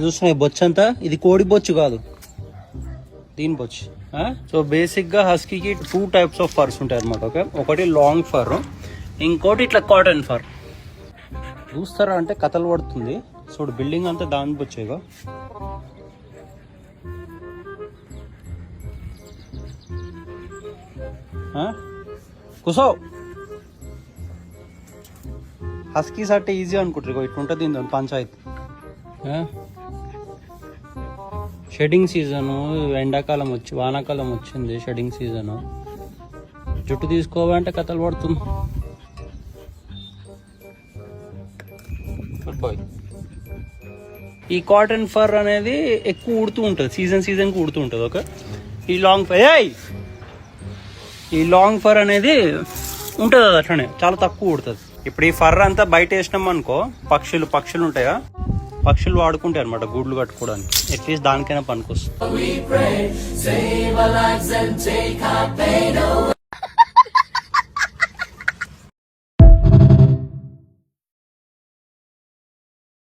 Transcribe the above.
చూస్తున్నాయి బొచ్చు అంతా, ఇది కోడి బొచ్చు కాదు, దీని బొచ్చు. సో బేసిక్ గా హస్కీకి 2 టైప్స్ ఆఫ్ ఫర్స్ ఉంటాయి అనమాట. ఓకే, ఒకటి లాంగ్ ఫర్, ఇంకోటి ఇట్లా కాటన్ ఫర్. చూస్తారా అంటే కథలు పడుతుంది. చూడు బిల్డింగ్ అంతా దాని బొచ్చేగా. కుసో హస్కీస్ అంటే ఈజీ అనుకుంటారు, ఇట్లుంటుంది దీని పంచాయత్. షెడ్డింగ్ సీజను, ఎండాకాలం వచ్చి వానాకాలం వచ్చింది, షెడ్డింగ్ సీజను. జుట్టు తీసుకోవాలంటే కథలు పడుతుంది. ఈ కాటన్ ఫర్ అనేది ఎక్కువ ఉడుతూ ఉంటుంది, సీజన్కి ఉడుతూ ఉంటుంది. ఓకే, ఈ లాంగ్ ఫర్ అనేది ఉంటుంది అది అట్లనే, చాలా తక్కువ ఉడుతుంది. ఇప్పుడు ఈ ఫర్ అంతా బయట వేసినాం అనుకో, పక్షులు ఉంటాయా, పక్షులు వాడుకుంటాయి అనమాట గూడ్లు కట్టుకోవడానికి. అట్లీస్ట్ దానికైనా పనికొస్తుంది.